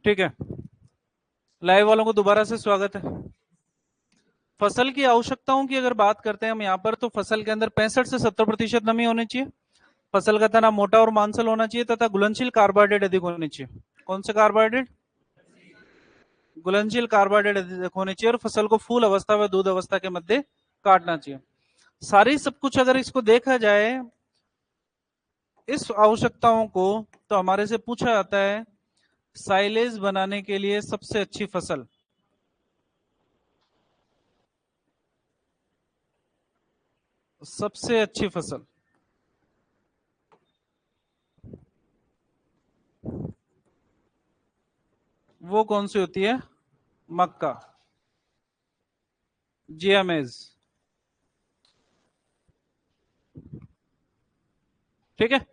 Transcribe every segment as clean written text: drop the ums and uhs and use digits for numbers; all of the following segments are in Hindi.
ठीक है, लाइव वालों को दोबारा से स्वागत है। फसल की आवश्यकताओं की अगर बात करते हैं हम यहाँ पर, तो फसल के अंदर 65 से 70% नमी होनी चाहिए। फसल का तना मोटा और मांसल होना चाहिए तथा घुलनशील कार्बोहाइड्रेट अधिक होनी चाहिए। कौन से कार्बोहाइड्रेट? घुलनशील कार्बोहाइड्रेट अधिक होने चाहिए। और फसल को फूल अवस्था व दूध अवस्था के मध्य काटना चाहिए। सारी सब कुछ अगर इसको देखा जाए, इस आवश्यकताओं को, तो हमारे से पूछा जाता है साइलेज बनाने के लिए सबसे अच्छी फसल। सबसे अच्छी फसल वो कौन सी होती है? मक्का, जियामेज। ठीक है,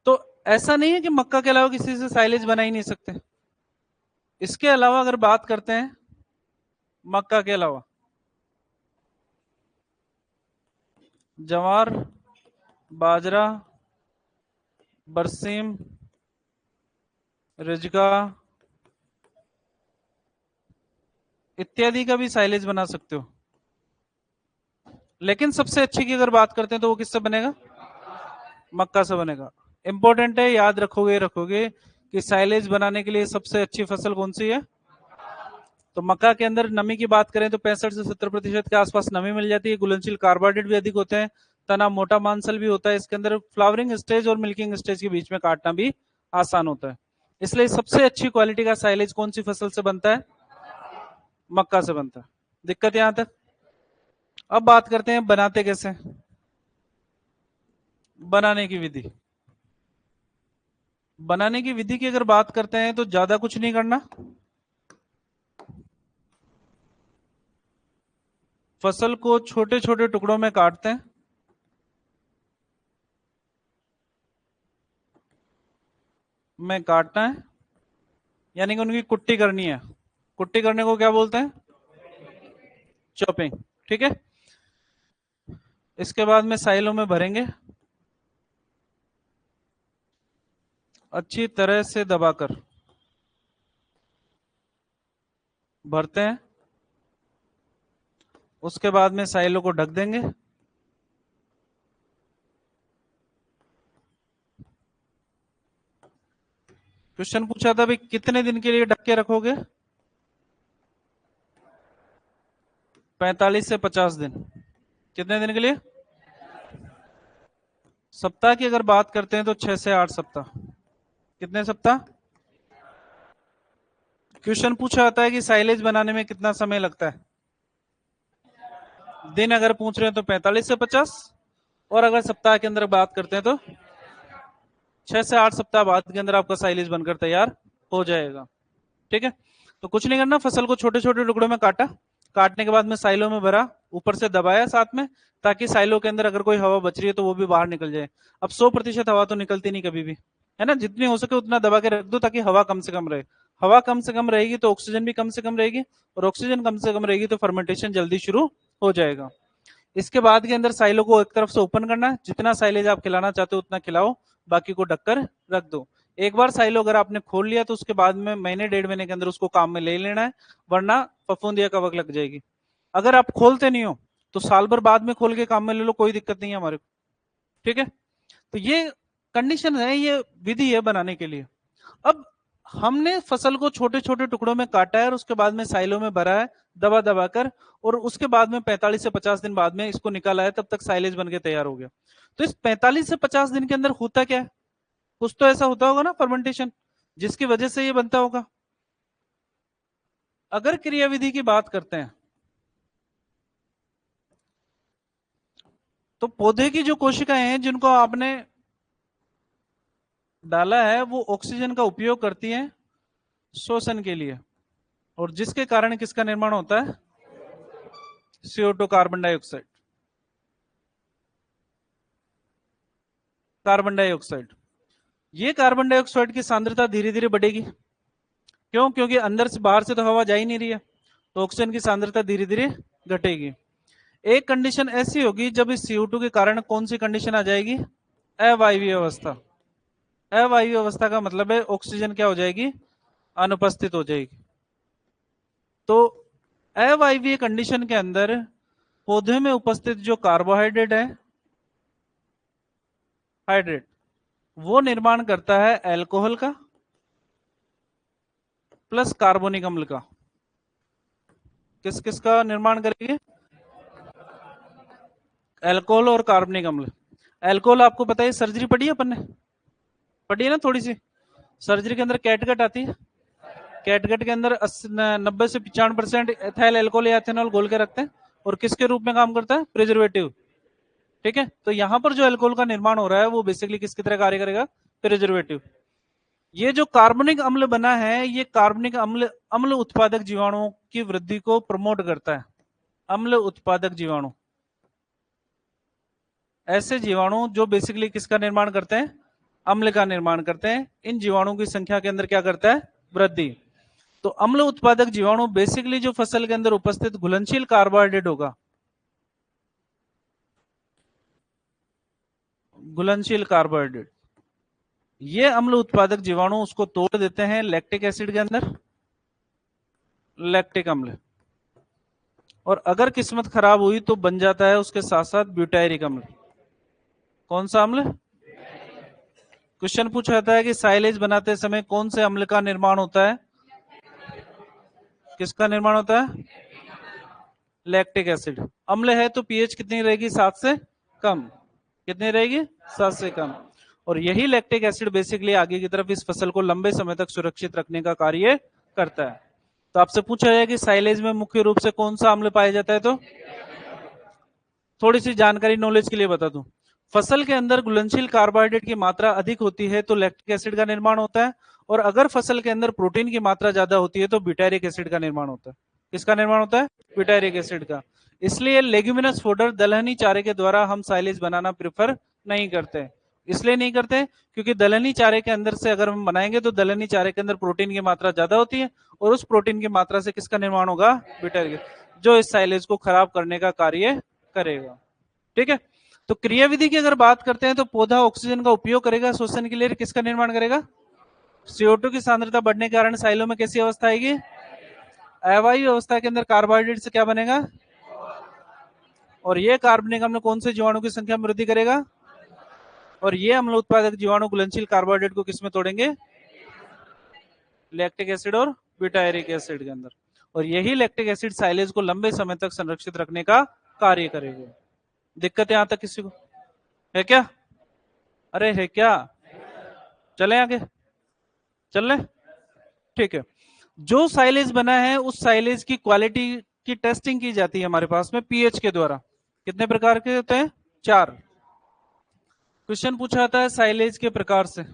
तो ऐसा नहीं है कि मक्का के अलावा किसी से साइलेज बना ही नहीं सकते। इसके अलावा अगर बात करते हैं मक्का के अलावा, जवार, बाजरा, बरसीम, रिजगा इत्यादि का भी साइलेज बना सकते हो। लेकिन सबसे अच्छी की अगर बात करते हैं तो वो किससे बनेगा? मक्का से बनेगा। इंपॉर्टेंट है, याद रखोगे रखोगे कि साइलेज बनाने के लिए सबसे अच्छी फसल कौन सी है? तो मक्का के अंदर नमी की बात करें तो 65 से 70% के आसपास नमी मिल जाती है। घुलनशील कार्बोहाइड्रेट भी अधिक होते हैं। तना मोटा मांसल भी होता है। इसके अंदर फ्लावरिंग स्टेज और मिल्किंग स्टेज के बीच में काटना भी आसान होता है। इसलिए सबसे अच्छी क्वालिटी का साइलेज कौन सी फसल से बनता है? मक्का से बनता है। दिक्कत यहां तक? अब बात करते हैं बनाते कैसे। बनाने की विधि, बनाने की विधि की अगर बात करते हैं तो ज्यादा कुछ नहीं करना। फसल को छोटे छोटे टुकड़ों में काटते हैं। में काटना है, यानी कि उनकी कुट्टी करनी है। कुट्टी करने को क्या बोलते हैं? चॉपिंग। ठीक है, इसके बाद में साइलों में भरेंगे, अच्छी तरह से दबाकर भरते हैं। उसके बाद में साइलों को ढक देंगे। क्वेश्चन पूछा था भाई कितने दिन के लिए ढक के रखोगे? 45 से 50 दिन। कितने दिन के लिए? सप्ताह की अगर बात करते हैं तो 6 से 8 सप्ताह। कितने सप्ताह? क्वेश्चन पूछा जाता है कि साइलेज बनाने में कितना समय लगता है। दिन अगर पूछ रहे हैं तो 45 से 50, और अगर सप्ताह के अंदर बात करते हैं तो 6 से 8 सप्ताह बाद के अंदर आपका साइलेज बनकर तैयार हो जाएगा। ठीक है, तो कुछ नहीं करना, फसल को छोटे छोटे टुकड़ों में काटा, काटने के बाद में साइलों में भरा, ऊपर से दबाया साथ में, ताकि साइलों के अंदर अगर कोई हवा बच रही है तो वो भी बाहर निकल जाए। अब 100% हवा तो निकलती नहीं कभी भी, है ना। जितनी हो सके उतना दबा के रख दो ताकि हवा कम से कम रहे। हवा कम से कम रहेगी तो ऑक्सीजन भी कम से कम रहेगी, और ऑक्सीजन कम से कम रहेगी तो फर्मेंटेशन जल्दी शुरू हो जाएगा। इसके बाद के अंदर साइलो को एक तरफ से ओपन करना है। जितना साइलेज आप खिलाना चाहते हो उतना खिलाओ, बाकी को ढककर रख दो। एक बार साइलो अगर आपने खोल लिया तो उसके बाद में महीने 1.5 महीने के अंदर उसको काम में ले लेना है, वरना फफूंद या कवक लग जाएगी। अगर आप खोलते नहीं हो तो साल भर बाद में खोल के काम में ले लो, कोई दिक्कत नहीं है हमारे को। ठीक है, तो ये कंडीशन है, ये विधि है बनाने के लिए। अब हमने फसल को छोटे छोटे टुकड़ों में काटा है और उसके बाद में साइलो में भरा है दबा दबा कर, और उसके बाद में 45 से 50 दिन बाद में इसको निकाला है, तब तक साइलेज बन के तैयार हो गया। तो इस 45 से 50 दिन के अंदर होता क्या है? कुछ तो ऐसा होता होगा ना, फर्मेंटेशन, जिसकी वजह से ये बनता होगा। अगर क्रियाविधि की बात करते हैं तो पौधे की जो कोशिकाएं हैं जिनको आपने डाला है वो ऑक्सीजन का उपयोग करती हैं श्वसन के लिए, और जिसके कारण किसका निर्माण होता है? CO2, carbon dioxide. Carbon dioxide, ये कार्बन डाइऑक्साइड की सांद्रता धीरे धीरे बढ़ेगी। क्यों? क्योंकि अंदर से बाहर से तो हवा जा ही नहीं रही है, तो ऑक्सीजन की सांद्रता धीरे धीरे घटेगी। एक कंडीशन ऐसी होगी जब इस CO2 के कारण कौन सी कंडीशन आ जाएगी? अवायवीय अवस्था। अवायवीय अवस्था का मतलब है ऑक्सीजन क्या हो जाएगी? अनुपस्थित हो जाएगी। तो अवायवीय कंडीशन के अंदर पौधे में उपस्थित जो कार्बोहाइड्रेट है, हाइड्रेट, वो निर्माण करता है अल्कोहल का प्लस कार्बोनिक अम्ल का। किस किस का निर्माण करेगी? अल्कोहल और कार्बनिक अम्ल। अल्कोहल आपको पता है, सर्जरी पढ़ी है अपन ने, पढ़ी है ना थोड़ी सी। सर्जरी के अंदर कैटगट आती है, कैटगट के अंदर 90 से 95% एथाइल अल्कोहल या एथेनॉल घोल के रखते हैं और किसके रूप में काम करता है? प्रिजर्वेटिव। ठीक है, तो यहां पर जो अल्कोहल का निर्माण हो रहा है वो बेसिकली किसकी तरह कार्य करेगा? प्रिजर्वेटिव। ये जो कार्बनिक अम्ल बना है, ये कार्बनिक अम्ल अम्ल उत्पादक जीवाणुओं की वृद्धि को प्रमोट करता है। अम्ल उत्पादक जीवाणु, ऐसे जीवाणु जो बेसिकली किसका निर्माण करते हैं? अम्ल का निर्माण करते हैं। इन जीवाणुओं की संख्या के अंदर क्या करता है? वृद्धि। तो अम्ल उत्पादक जीवाणु बेसिकली जो फसल के अंदर उपस्थित घुलनशील कार्बोहाइड्रेट होगा, घुलनशील कार्बोहाइड्रेट, ये अम्ल उत्पादक जीवाणु उसको तोड़ देते हैं लैक्टिक एसिड के अंदर, लैक्टिक अम्ल। और अगर किस्मत खराब हुई तो बन जाता है उसके साथ साथ ब्यूटायरिक अम्ल। कौन सा अम्ल? क्वेश्चन पूछा जाता है कि साइलेज बनाते समय कौन से अम्ल का निर्माण होता है? किसका निर्माण होता है? Lactic acid. अम्ल है तो पीएच कितनी रहेगी? 7 से कम। कितनी रहेगी? 7 से कम। और यही लैक्टिक एसिड बेसिकली आगे की तरफ इस फसल को लंबे समय तक सुरक्षित रखने का कार्य करता है। तो आपसे पूछा जाए कि साइलेज में मुख्य रूप से कौन सा अम्ल पाया जाता है, तो थोड़ी सी जानकारी नॉलेज के लिए बता दूं। फसल के अंदर घुलनशील कार्बोहाइड्रेट की मात्रा अधिक होती है तो लैक्टिक एसिड का निर्माण होता है, और अगर फसल के अंदर प्रोटीन की मात्रा ज्यादा होती है तो ब्यूटायरिक एसिड का निर्माण होता है। किसका निर्माण होता है? ब्यूटायरिक एसिड का। इसलिए लेग्यूमिनस फोडर, दलहनी चारे के द्वारा हम साइलेज बनाना प्रेफर नहीं करते। इसलिए नहीं करते क्योंकि दलहनी चारे के अंदर से अगर हम बनाएंगे तो दलहनी चारे के अंदर प्रोटीन की मात्रा ज्यादा होती है, और उस प्रोटीन की मात्रा से किसका निर्माण होगा? ब्यूटायरिक, जो इस साइलेज को खराब करने का कार्य करेगा। ठीक है, तो क्रियाविधि की अगर बात करते हैं तो पौधा ऑक्सीजन का उपयोग करेगा श्वसन के लिए, किसका निर्माण करेगा? CO2 की सांद्रता बढ़ने के कारण साइलो में कैसी अवस्था आएगी? अवायु अवस्था के अंदर कार्बोहाइड्रेट से क्या बनेगा? और ये कार्बनिक अम्ल कौन से जीवाणु की संख्या में वृद्धि करेगा? और ये अम्ल उत्पादक जीवाणु घुलनशील कार्बोहाइड्रेट को किसमें तोड़ेंगे? लैक्टिक एसिड और ब्यूटायरिक एसिड के अंदर। और यही लैक्टिक एसिड साइलेज को लंबे समय तक संरक्षित रखने का कार्य करेगा। दिक्कत यहां तक किसी को है क्या? अरे है क्या? चले आगे, चल रहे? ठीक है, जो साइलेज बना है उस साइलेज की क्वालिटी की टेस्टिंग की जाती है हमारे पास में पीएच के द्वारा। कितने प्रकार के होते हैं? 4। क्वेश्चन पूछा जाता है साइलेज के प्रकार से।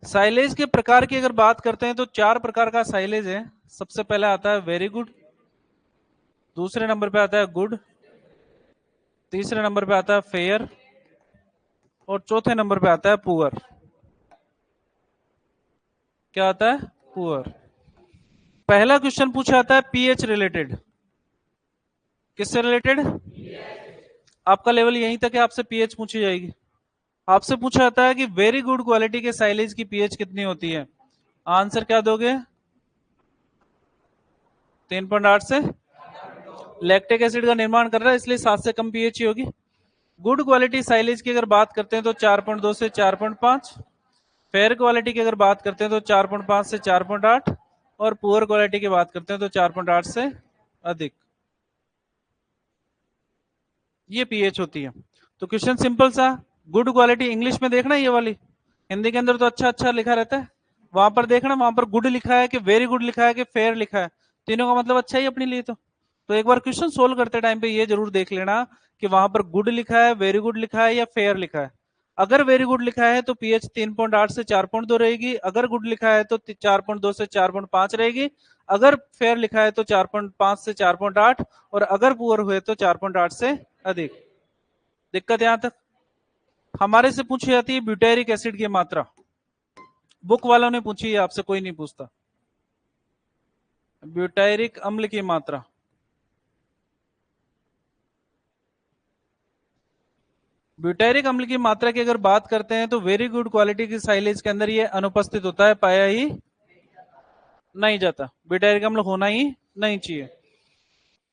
साइलेज के प्रकार की अगर बात करते हैं तो 4 प्रकार का साइलेज है। सबसे पहले आता है वेरी गुड, दूसरे नंबर पे आता है गुड, तीसरे नंबर पे आता है फेयर, और चौथे नंबर पे आता है पुअर। क्या आता है? पुअर। पहला क्वेश्चन पूछा जाता है पीएच रिलेटेड। किससे रिलेटेड? आपका लेवल यहीं तक है, आपसे पीएच पूछी जाएगी। आपसे पूछा जाता है कि वेरी गुड क्वालिटी के साइलेज की पीएच कितनी होती है? आंसर क्या दोगे? 3.8 से। लैक्टिक एसिड का निर्माण कर रहा है इसलिए 7 से कम पीएच ही होगी। गुड क्वालिटी साइलेज की अगर बात करते हैं तो 4.2 से 4.5। फेयर क्वालिटी की अगर बात करते हैं तो 4.5 से 4.8, और पुअर क्वालिटी की बात करते हैं तो 4.8 से अधिक। ये पीएच होती है। तो क्वेश्चन सिंपल सा, गुड क्वालिटी इंग्लिश में देखना, ये वाली हिंदी के अंदर तो अच्छा अच्छा लिखा रहता है, वहां पर देखना, वहां पर गुड लिखा है कि वेरी गुड लिखा है कि फेयर लिखा है, तीनों का मतलब अच्छा ही अपने लिए। तो एक बार क्वेश्चन सोल्व करते टाइम पे ये जरूर देख लेना कि वहां पर गुड लिखा है, वेरी गुड लिखा है या फेयर लिखा है। अगर वेरी गुड लिखा है तो पीएच 3.8 से 4.2 रहेगी, अगर गुड लिखा है तो 4.2 से 4.5 रहेगी, अगर फेयर लिखा है तो 4.5 से 4.8, और अगर पुअर हुए तो 4.8 से अधिक। दिक्कत यहां तक? हमारे से पूछी जाती है ब्यूटेरिक एसिड की मात्रा, बुक वालों ने पूछी है, आपसे कोई नहीं पूछता। ब्यूटायरिक अम्ल की मात्रा ब्यूटेरिक अम्ल की मात्रा की अगर बात करते हैं तो वेरी गुड क्वालिटी की साइलेज के अंदर ये अनुपस्थित होता है, पाया ही नहीं जाता। ब्यूटेरिक अम्ल होना ही नहीं चाहिए।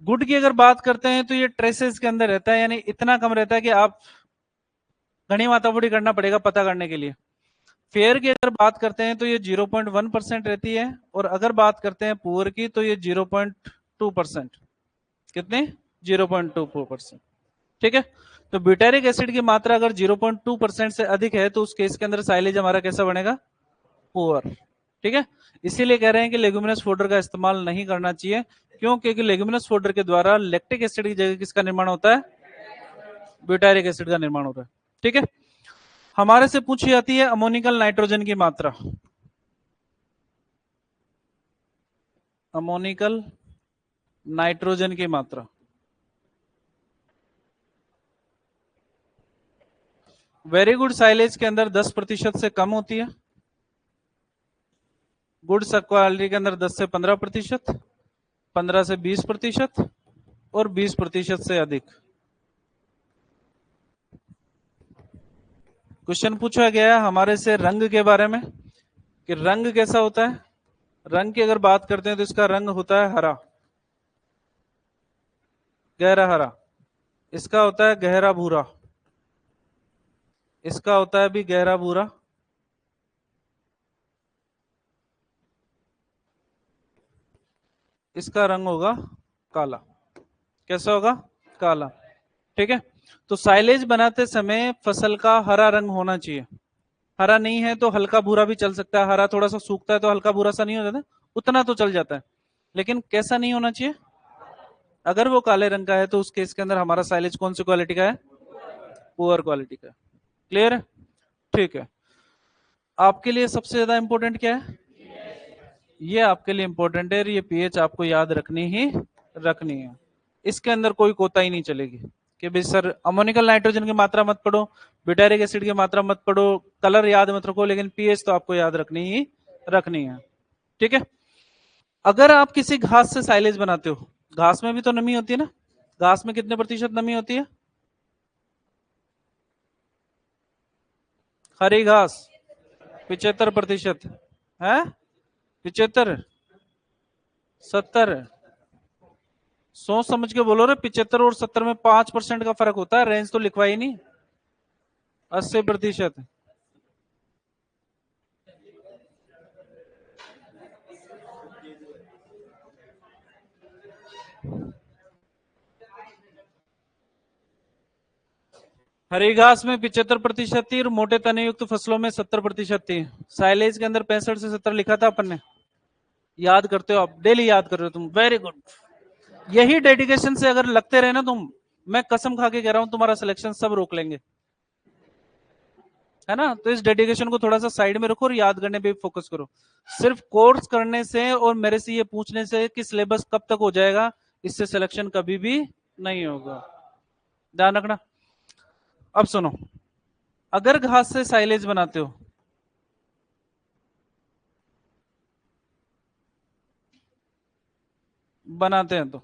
गुड की अगर बात करते हैं तो ये ट्रेसेस के अंदर रहता है, यानी इतना कम रहता है कि आप घनी माताफोड़ी करना पड़ेगा पता करने के लिए। फेयर की अगर बात करते हैं तो ये 0.1% रहती है, और अगर बात करते हैं पुअर की तो ये 0.2%। कितने? 0.24%। ठीक है। तो ब्यूटेरिक एसिड की मात्रा अगर 0.2% से अधिक है तो उस केस के अंदर साइलेज हमारा कैसा बनेगा? पुअर। ठीक है। इसीलिए कह रहे हैं कि लेगुमिनस फोडर का इस्तेमाल नहीं करना चाहिए। क्यों? क्योंकि लेगुमिनस फोडर के द्वारा लैक्टिक एसिड की जगह किसका निर्माण होता है? ब्यूटेरिक एसिड का निर्माण होता है। ठीक है। हमारे से पूछी जाती है अमोनिकल नाइट्रोजन की मात्रा। अमोनिकल नाइट्रोजन की मात्रा वेरी गुड साइलेज के अंदर 10% से कम होती है। गुड क्वालिटी के अंदर 10 से 15%, 15 से 20% और 20% से अधिक। क्वेश्चन पूछा गया है हमारे से रंग के बारे में कि रंग कैसा होता है। रंग की अगर बात करते हैं तो इसका रंग होता है हरा, गहरा हरा। इसका होता है गहरा भूरा, इसका होता है भी गहरा भूरा, इसका रंग होगा काला। कैसा होगा? काला। ठीक है। तो साइलेज बनाते समय फसल का हरा रंग होना चाहिए। हरा नहीं है तो हल्का भूरा भी चल सकता है। हरा थोड़ा सा सूखता है तो हल्का भूरा सा नहीं हो जाता, उतना तो चल जाता है, लेकिन कैसा नहीं होना चाहिए? अगर वो काले रंग का है तो उस केस के अंदर हमारा साइलेज कौन सी क्वालिटी का है? पुअर क्वालिटी का। क्लियर है? ठीक है। आपके लिए सबसे ज्यादा इंपॉर्टेंट क्या है? ये आपके लिए इंपॉर्टेंट है, ये पीएच आपको याद रखनी है। इसके अंदर कोई कोताही नहीं चलेगी कि भाई सर अमोनिकल नाइट्रोजन की मात्रा मत पढ़ो, ब्यूटेरिक एसिड की मात्रा मत पढ़ो, कलर याद मत रखो, लेकिन पीएच तो आपको याद रखनी है। ठीक है। अगर आप किसी घास से साइलेज बनाते हो, घास में भी तो नमी होती है ना। घास में कितने प्रतिशत नमी होती है? हरी घास 75% है। 75, 70? सोच समझ के बोलो रे, 75 और 70 में 5% का फर्क होता है, रेंज तो लिखवा ही नहीं। 80%। हरी घास में 75% थी और मोटे तने युक्त फसलों में 70% थी। साइलेज के अंदर 65 से 70 लिखा था अपन ने। याद करते हो आप? डेली याद कर रहे हो तुम, वेरी गुड। यही डेडिकेशन से अगर लगते रहे ना तुम, मैं कसम खा के कह रहा हूं तुम्हारा सिलेक्शन सब रोक लेंगे, है ना। तो इस डेडिकेशन को थोड़ा सा साइड में रखो और याद करने पे फोकस करो। सिर्फ कोर्स करने से और मेरे से ये पूछने से कि सिलेबस कब तक हो जाएगा, इससे सिलेक्शन कभी भी नहीं होगा। ध्यान रखना। अब सुनो, अगर घास से साइलेज बनाते हो, बनाते हैं तो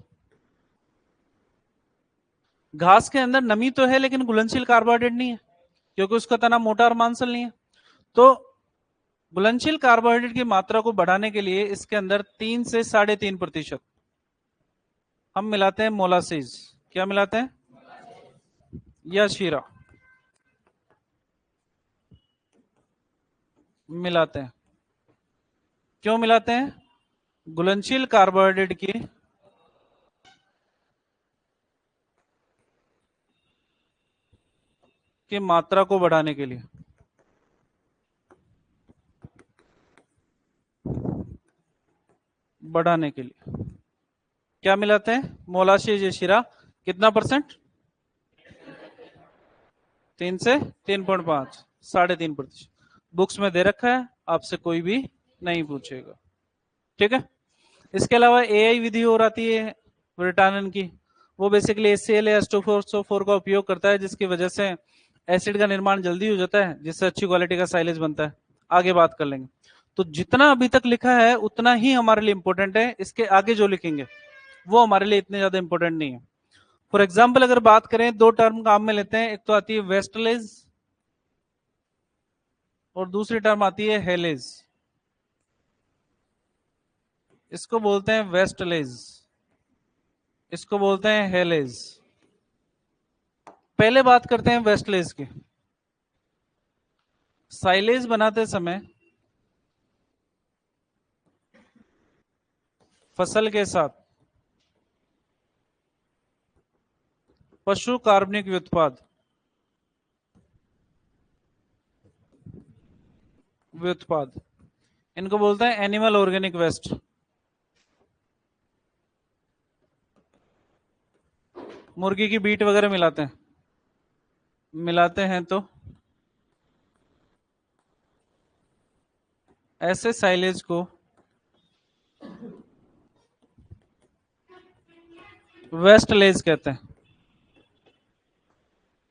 घास के अंदर नमी तो है लेकिन घुलनशील कार्बोहाइड्रेट नहीं है, क्योंकि उसका तना मोटा और मांसल नहीं है। तो घुलनशील कार्बोहाइड्रेट की मात्रा को बढ़ाने के लिए इसके अंदर 3 से 3.5% हम मिलाते हैं मोलासिस। क्या मिलाते हैं? या शीरा मिलाते हैं। क्यों मिलाते हैं? घुलनशील कार्बोहाइड्रेट की मात्रा को बढ़ाने के लिए। बढ़ाने के लिए क्या मिलाते हैं? मोलासिस या शीरा। कितना परसेंट? 3 से 3.5, 3.5%। बुक्स में दे रखा है, आपसे कोई भी नहीं पूछेगा। ठीक है। इसके अलावा एआई विधि और आती है ब्रिटानन की, वो बेसिकली HCl या H2SO4 का उपयोग करता है, जिसकी वजह से एसिड का निर्माण जल्दी हो जाता है, जिससे अच्छी क्वालिटी का साइलेज बनता है। आगे बात कर लेंगे। तो जितना अभी तक लिखा है उतना ही हमारे लिए इंपॉर्टेंट है, इसके आगे जो लिखेंगे वो हमारे लिए इतने ज्यादा इंपॉर्टेंट नहीं है। फॉर एग्जाम्पल अगर बात करें, दो टर्म काम में लेते हैं, एक तो आती है वेस्टलेज और दूसरी टर्म आती है हेलेज। इसको बोलते हैं वेस्टलेज, इसको बोलते हैं हेलेज। पहले बात करते हैं वेस्टलेज की। साइलेज बनाते समय फसल के साथ पशु कार्बनिक व्युत्पाद व्युत्पाद इनको बोलते हैं एनिमल ऑर्गेनिक वेस्ट। मुर्गी की बीट वगैरह मिलाते हैं तो ऐसे साइलेज को वेस्टलेज कहते हैं।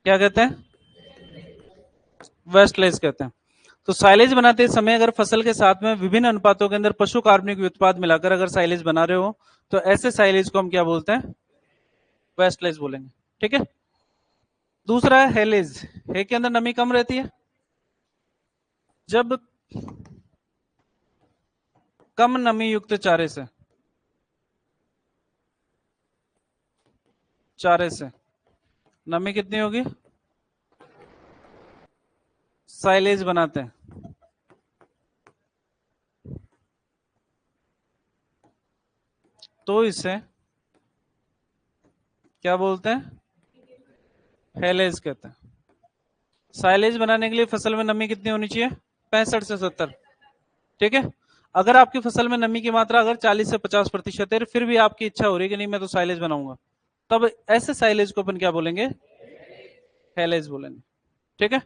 क्या कहते हैं? वेस्टलेज कहते हैं। तो साइलेज बनाते समय अगर फसल के साथ में विभिन्न अनुपातों के अंदर पशु कार्बनिक उत्पाद मिलाकर अगर साइलेज बना रहे हो तो ऐसे साइलेज को हम क्या बोलते हैं? वेस्टलेज बोलेंगे। ठीक है। दूसरा है हेलेज। हे के अंदर नमी कम रहती है। जब कम नमी युक्त चारे से नमी कितनी होगी? साइलेज बनाते हैं तो इसे क्या बोलते हैं? हेलेज कहते हैं। साइलेज बनाने के लिए फसल में नमी कितनी होनी चाहिए? 65 से 70। ठीक है। अगर आपकी फसल में नमी की मात्रा अगर 40 से 50% है, फिर भी आपकी इच्छा हो रही है कि नहीं मैं तो साइलेज बनाऊंगा, तब ऐसे साइलेज को अपन क्या बोलेंगे? हेलेज बोलेंगे। ठीक है।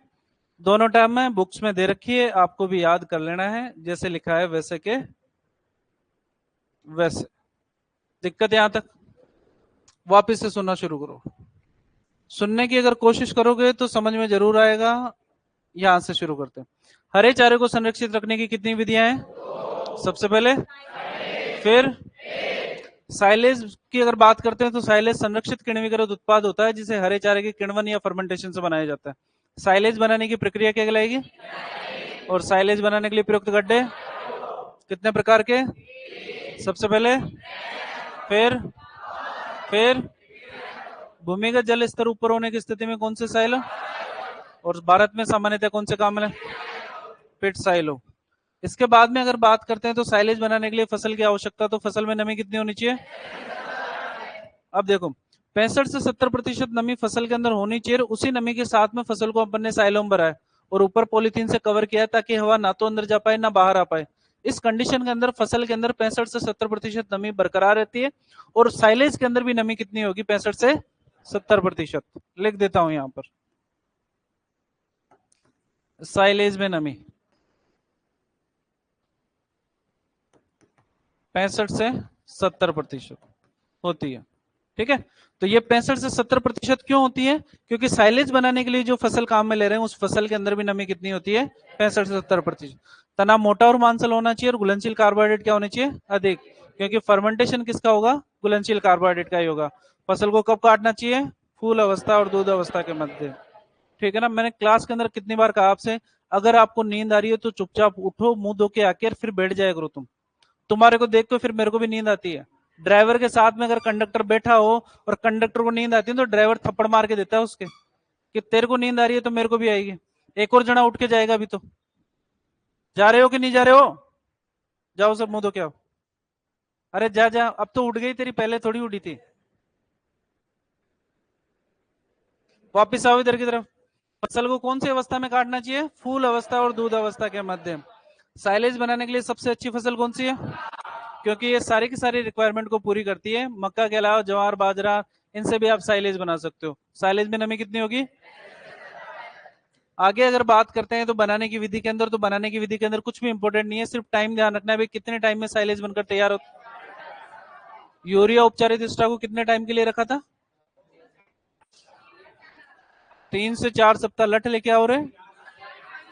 दोनों टर्म में बुक्स में दे रखी है, आपको भी याद कर लेना है, जैसे लिखा है वैसे के वैसे। दिक्कत यहां तक? वापिस से सुनना शुरू करो। सुनने की अगर कोशिश करोगे तो समझ में जरूर आएगा। यहां से शुरू करते हैं। हरे चारे को संरक्षित रखने की कितनी विधियां हैं? सबसे पहले, फिर साइलेज की अगर बात करते हैं तो साइलेज संरक्षित किण्वीकृत उत्पाद होता है जिसे हरे चारे के किण्वन या फर्मेंटेशन से बनाया जाता है। साइलेज बनाने की प्रक्रिया क्या कहलाएगी? और साइलेज बनाने के लिए प्रयुक्त गड्ढे कितने प्रकार के? सबसे पहले, फिर भूमिगत जल स्तर ऊपर होने की स्थिति में कौन से साइलो? और भारत में सामान्यतः कौन से काम में? पिट साइलो। इसके बाद में अगर बात करते हैं तो साइलेज बनाने के लिए फसल की आवश्यकता, तो फसल में नमी कितनी होनी चाहिए? अब देखो, 65 से 70% नमी फसल के अंदर होनी चाहिए। उसी नमी के साथ में फसल को अपन ने साइलो में भरा है और ऊपर पॉलिथीन से कवर किया है ताकि हवा ना तो अंदर जा पाए ना बाहर आ पाए। इस कंडीशन के अंदर फसल के अंदर 65 से 70% नमी बरकरार रहती है। और साइलेज के अंदर भी नमी कितनी होगी? 65 से 70%। लिख देता हूं यहां पर, साइलेज में नमी 65 से 70% होती है। ठीक है। तो ये 65 से 70% क्यों होती है? क्योंकि साइलेज बनाने के लिए जो फसल काम में ले रहे हैं उस फसल के अंदर भी नमी कितनी होती है? 65 से 70%। तना मोटा और मांसल होना चाहिए और घुलनशील कार्बोहाइड्रेट क्या होने चाहिए? अधिक, क्योंकि फर्मेंटेशन किसका होगा? घुलनशील कार्बोहाइड्रेट का ही होगा। फसल को कब काटना चाहिए? फूल अवस्था और दूध अवस्था के मध्य। ठीक है ना। मैंने क्लास के अंदर कितनी बार कहा आपसे, अगर आपको नींद आ रही है तो चुपचाप उठो, मुंह धो के आके फिर बैठ जाया करो। तुम्हारे को देख के फिर मेरे को भी नींद आती है। ड्राइवर के साथ में अगर कंडक्टर बैठा हो और कंडक्टर को नींद आती है तो ड्राइवर थप्पड़ मार के देता है उसके, कि तेरे को नींद आ रही है तो मेरे को भी आएगी। एक और जना उठ के जाएगा अभी। तो जा रहे हो कि नहीं जा रहे हो? जाओ सब मुंह धो के आओ। अरे जा जा, अब तो उठ गई तेरी, पहले थोड़ी उठी थी। वापिस आओ इधर की तरफ। फसल को कौन सी अवस्था में काटना चाहिए? फूल अवस्था और दूध अवस्था के मध्य। साइलेज बनाने के लिए सबसे अच्छी फसल कौन सी है? क्योंकि ये सारी की सारी रिक्वायरमेंट को पूरी करती है। मक्का के अलावा ज्वार बाजरा इनसे भी आप साइलेज बना सकते हो। साइलेज में नमी कितनी होगी? आगे अगर बात करते हैं तो बनाने की विधि के अंदर, तो बनाने की विधि के अंदर कुछ भी इंपॉर्टेंट नहीं है, सिर्फ टाइम ध्यान रखना है भाई कितने टाइम में साइलेज बनकर तैयार हो। यूरिया उपचारित स्टा को कितने टाइम के लिए रखा था? 3 से 4 सप्ताह। लठ लेके आओ रे।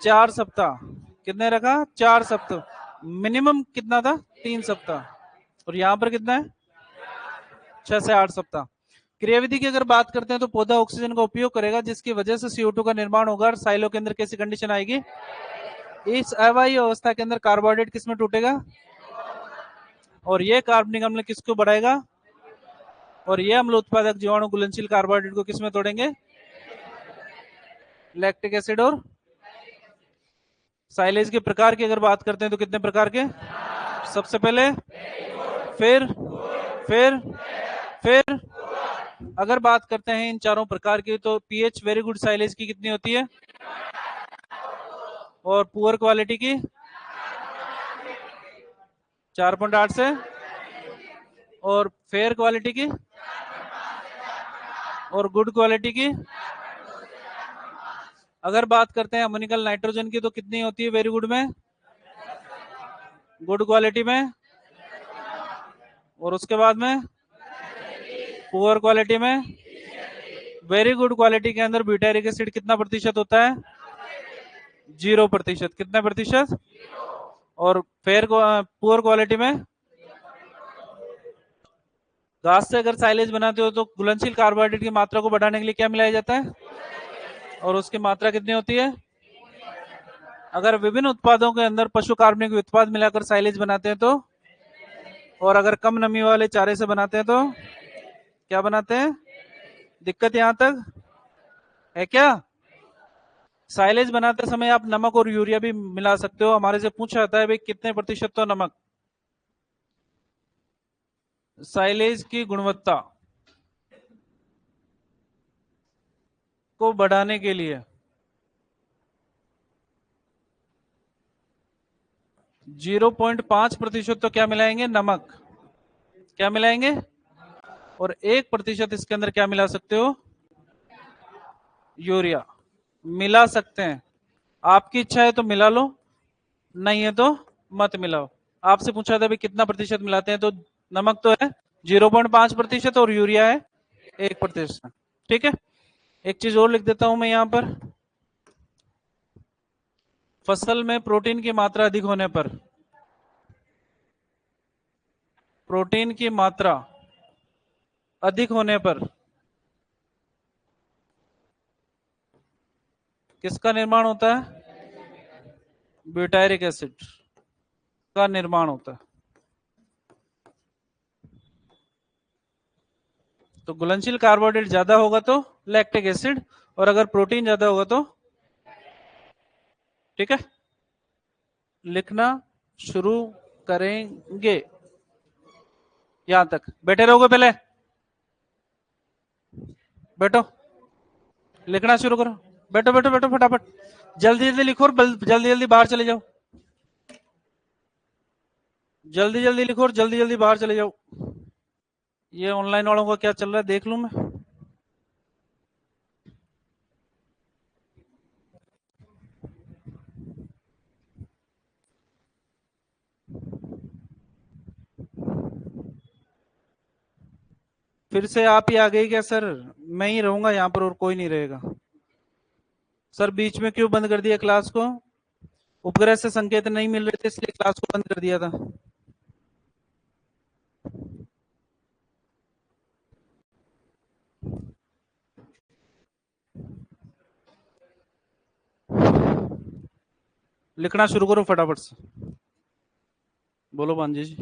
4 सप्ताह। कितने रखा? 4 सप्ताह। मिनिमम कितना था? 3 सप्ताह। और यहां पर कितना है? 6 से 8 सप्ताह। क्रियाविधि की अगर बात करते हैं तो पौधा ऑक्सीजन का उपयोग करेगा जिसकी वजह से CO2 का निर्माण होगा और साइलो के अंदर कैसी कंडीशन आएगी? इस अवायवीय अवस्था के अंदर कार्बोहाइड्रेट किसमें टूटेगा और ये कार्बनिक अम्ल किसको बढ़ाएगा और ये अम्ल उत्पादक जीवाणु घुलनशील कार्बोहाइड्रेट को किसमें तोड़ेंगे? लैक्टिक एसिड और साइलेज के प्रकार की अगर बात करते हैं तो कितने प्रकार के? सबसे पहले, फिर फिर फिर अगर बात करते हैं इन चारों प्रकार की तो पीएच वेरी गुड साइलेज की कितनी होती है और पुअर क्वालिटी की 4.8 से और फेयर क्वालिटी की और गुड क्वालिटी की अगर बात करते हैं अमोनिकल नाइट्रोजन की तो कितनी होती है वेरी गुड में, गुड क्वालिटी में और उसके बाद में पुअर क्वालिटी में। वेरी गुड क्वालिटी के अंदर ब्यूटारिक एसिड कितना प्रतिशत होता है? 0%। कितना प्रतिशत? और फेयर पुअर क्वालिटी में घास से अगर साइलेज बनाते हो तो घुलनशील कार्बोहाइड्रेट की मात्रा को बढ़ाने के लिए क्या मिलाया जाता है और उसकी मात्रा कितनी होती है? अगर विभिन्न उत्पादों के अंदर पशु कार्बनिक उत्पाद मिलाकर साइलेज बनाते हैं तो और अगर कम नमी वाले चारे से बनाते हैं तो क्या बनाते हैं? दिक्कत यहां तक है क्या? साइलेज बनाते समय आप नमक और यूरिया भी मिला सकते हो। हमारे से पूछा जाता है भाई कितने प्रतिशत तो नमक। साइलेज की गुणवत्ता को बढ़ाने के लिए 0.5% तो क्या मिलाएंगे? नमक। क्या मिलाएंगे? और 1% इसके अंदर क्या मिला सकते हो? यूरिया मिला सकते हैं। आपकी इच्छा है तो मिला लो, नहीं है तो मत मिलाओ। आपसे पूछा था भाई कितना प्रतिशत मिलाते हैं तो नमक तो है 0.5% और यूरिया है 1%। ठीक है, एक चीज और लिख देता हूं मैं यहां पर, फसल में प्रोटीन की मात्रा अधिक होने पर, प्रोटीन की मात्रा अधिक होने पर किसका निर्माण होता है? ब्यूटायरिक एसिड का निर्माण होता है। तो घुलनशील कार्बोहाइड्रेट ज्यादा होगा तो लैक्टिक एसिड और अगर प्रोटीन ज्यादा होगा तो, ठीक है, लिखना शुरू करेंगे। यहां तक बैठे रहोगे? पहले बैठो, लिखना शुरू करो। बैठो बैठो बैठो फटाफट, जल्दी जल्दी लिखो और जल्दी जल्दी बाहर चले जाओ। जल्दी जल्दी लिखो और जल्दी जल्दी बाहर चले जाओ। ये ऑनलाइन वालों का क्या चल रहा है देख लूं मैं। फिर से आप ही आ गए क्या सर? मैं ही रहूंगा यहाँ पर और कोई नहीं रहेगा। सर बीच में क्यों बंद कर दिया क्लास को? उपग्रह से संकेत नहीं मिल रहे थे इसलिए क्लास को बंद कर दिया था। लिखना शुरू करो फटाफट से। बोलो भांजी जी।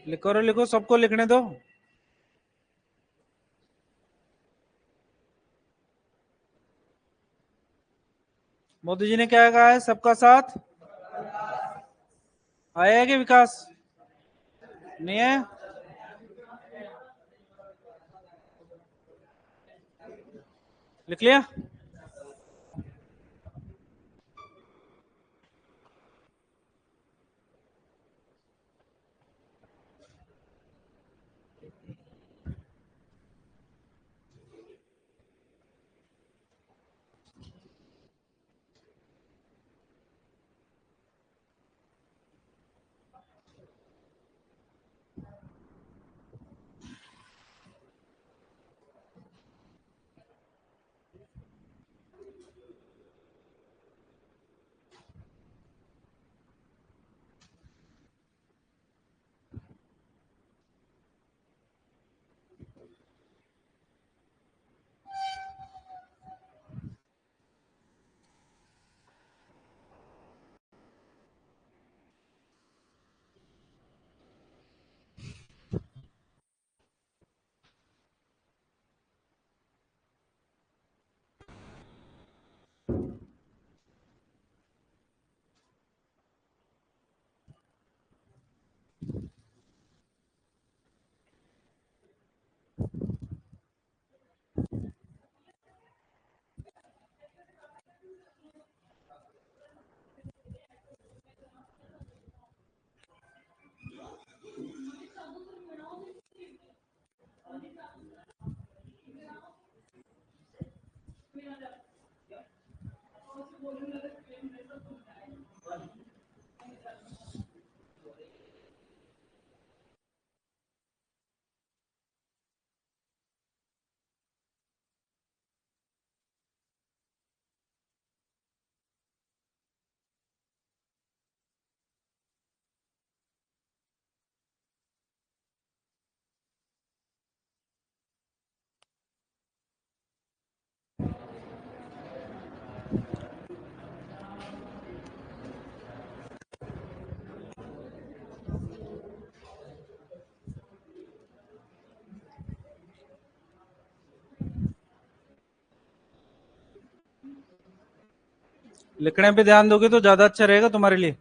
लिखो रे लिखो, सबको लिखने दो। मोदी जी ने क्या कहा है? सबका साथ आया कि विकास नहीं है? लिख लिया? लिखने पे ध्यान दोगे तो ज्यादा अच्छा रहेगा तुम्हारे लिए।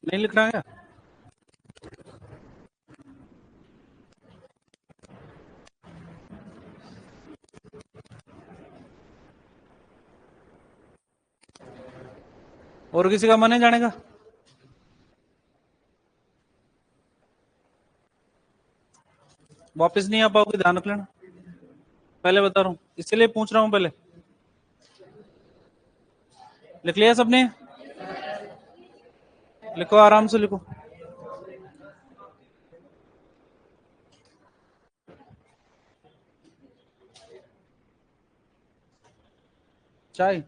नहीं लिखना है? और किसी का मन है जाने का? वापस नहीं आ पाओगे, ध्यान रख लेना। पहले बता रहा हूँ, इसलिए पूछ रहा हूँ पहले। लिख लिया सबने? लिखो, आराम से लिखो। चाय?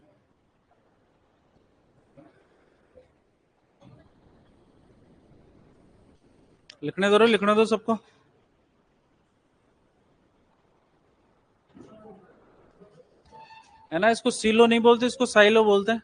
लिखने दो सबको। है ना, इसको सीलो नहीं बोलते, इसको साइलो बोलते हैं।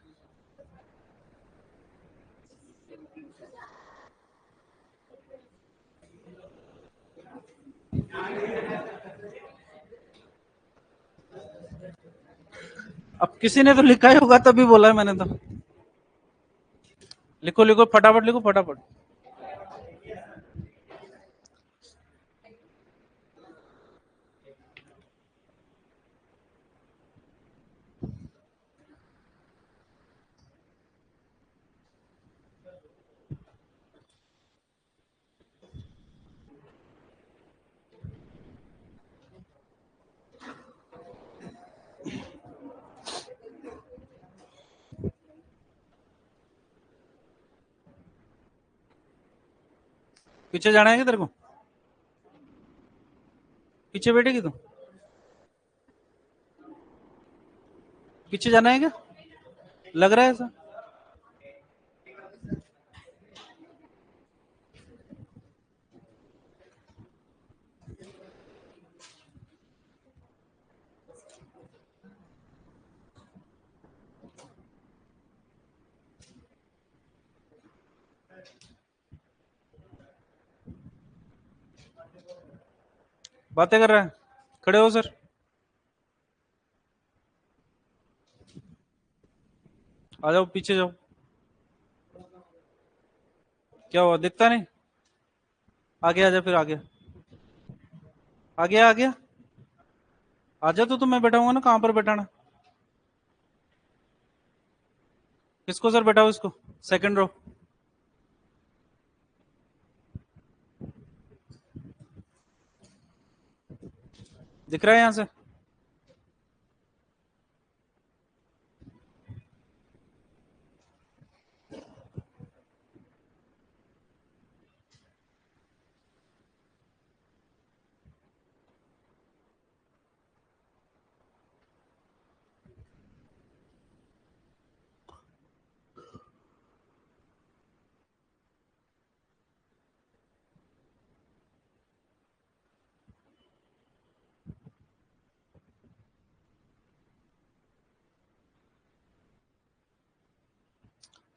अब किसी ने तो लिखा ही होगा तभी बोला है मैंने तो। लिखो लिखो फटाफट, लिखो फटाफट। पीछे जाना है क्या तेरे को? पीछे बैठेगी तू? पीछे जाना है क्या? लग रहा है ऐसा। बातें कर रहा है। खड़े हो सर। आ जाओ पीछे जाओ। क्या हुआ, दिखता नहीं? आगे आ जा, फिर आगे। आगे आ गया। आ जा तो मैं बैठा हुआ ना, कहाँ पर बैठाना? किसको सर बैठाओ इसको? Second row. दिख रहा है यहाँ से?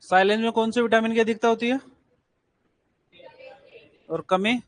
साइलेंस में कौन सी विटामिन की अधिकता होती है और कमी?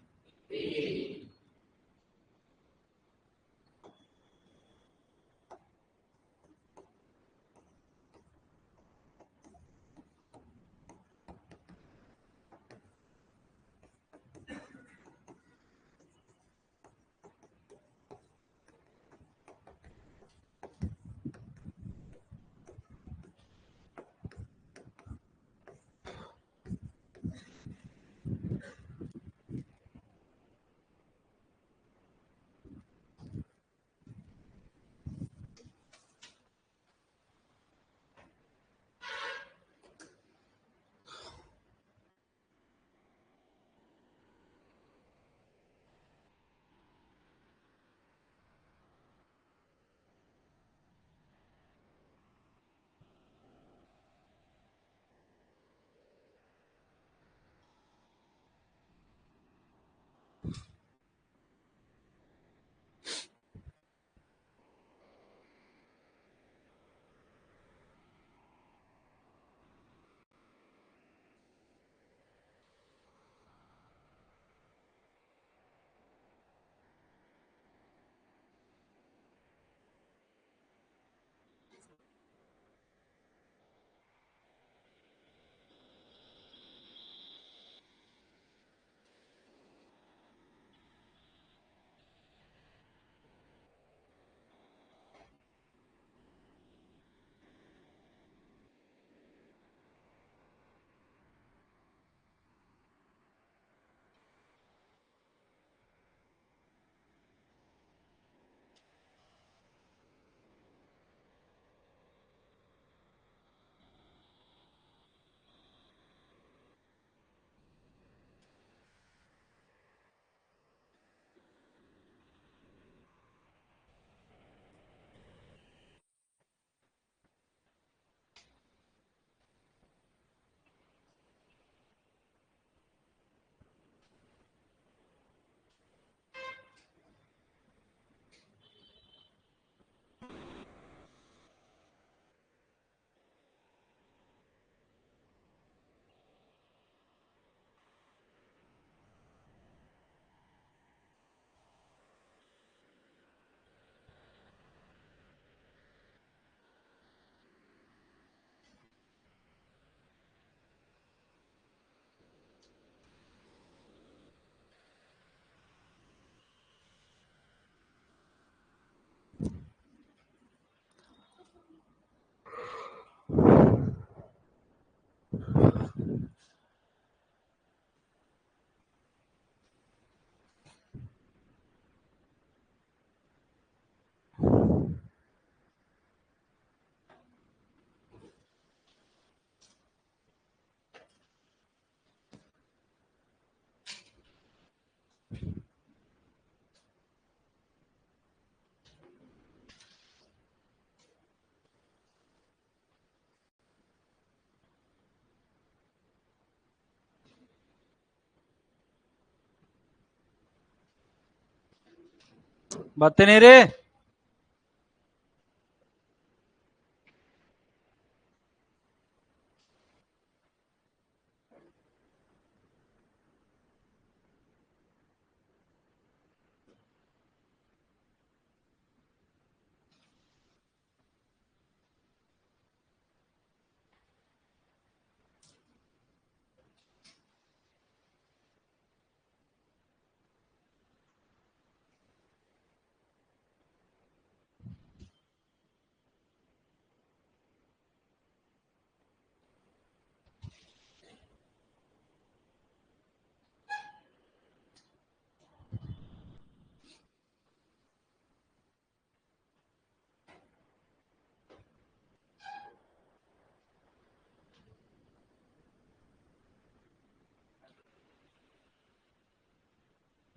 बातें नहीं रे।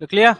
लिख लिया।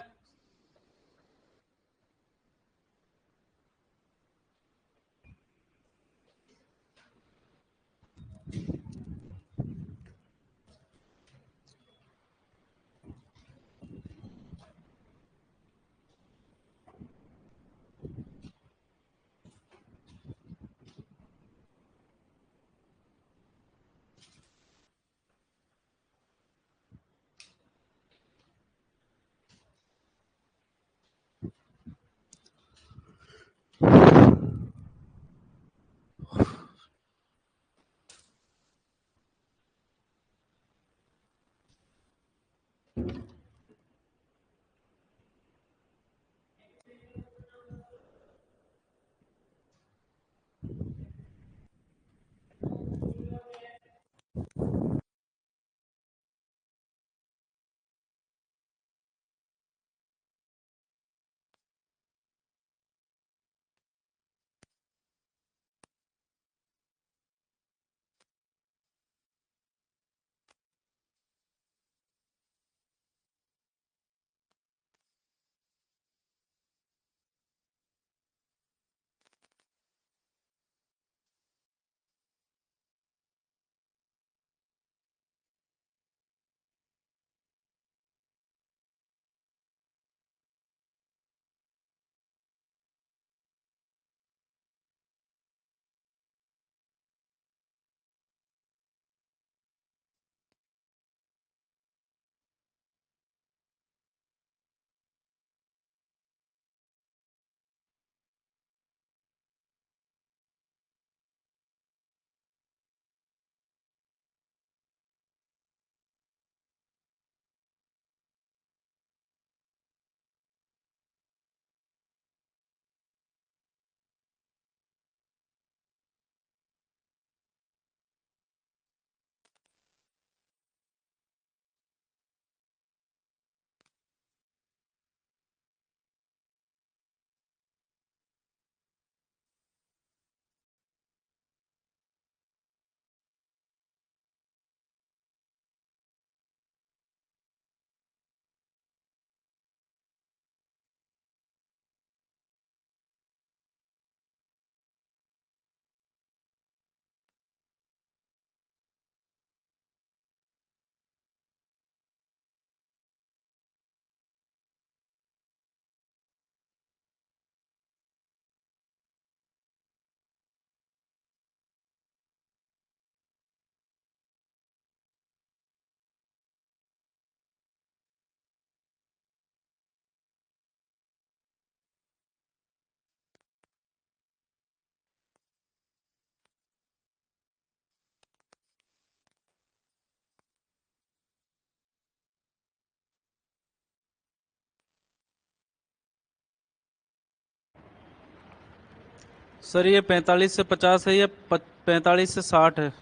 सर ये 45 से 50 है, ये 45 से 60 है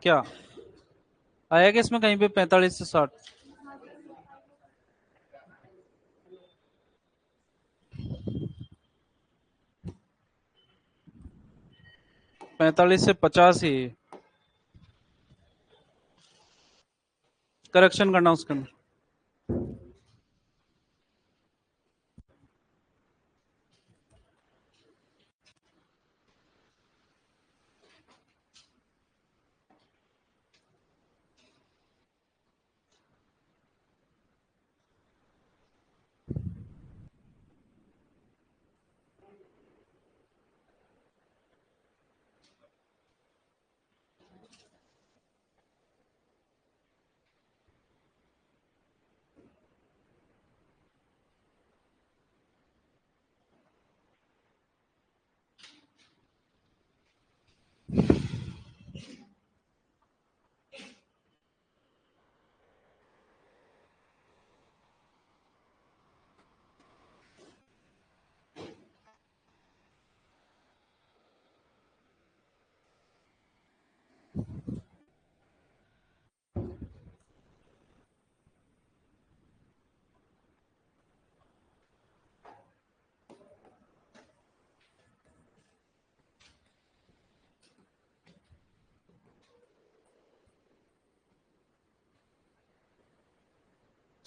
क्या? आया कि इसमें कहीं पे 45 से 60? 45 से 50 ही करेक्शन करना उसके अंदर।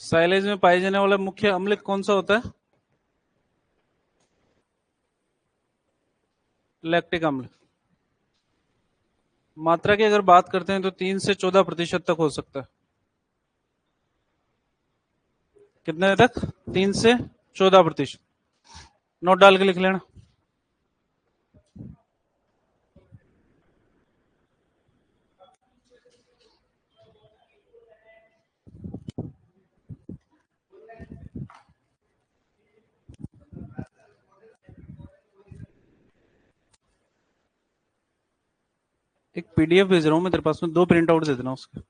साइलेज में पाए जाने वाला मुख्य अम्ल कौन सा होता है? लैक्टिक अम्ल। मात्रा की अगर बात करते हैं तो 3 से 14% तक हो सकता है। कितने तक? 3 से 14%। नोट डाल के लिख लेना। एक पीडीएफ भेज रहा हूँ मैं तेरे पास में, 2 प्रिंट आउट दे देना उसके।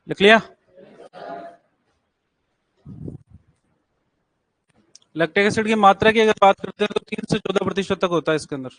लिख लिया? लैक्टिक एसिड की मात्रा की अगर बात करते हैं तो 3 से 14% तक होता है इसके अंदर।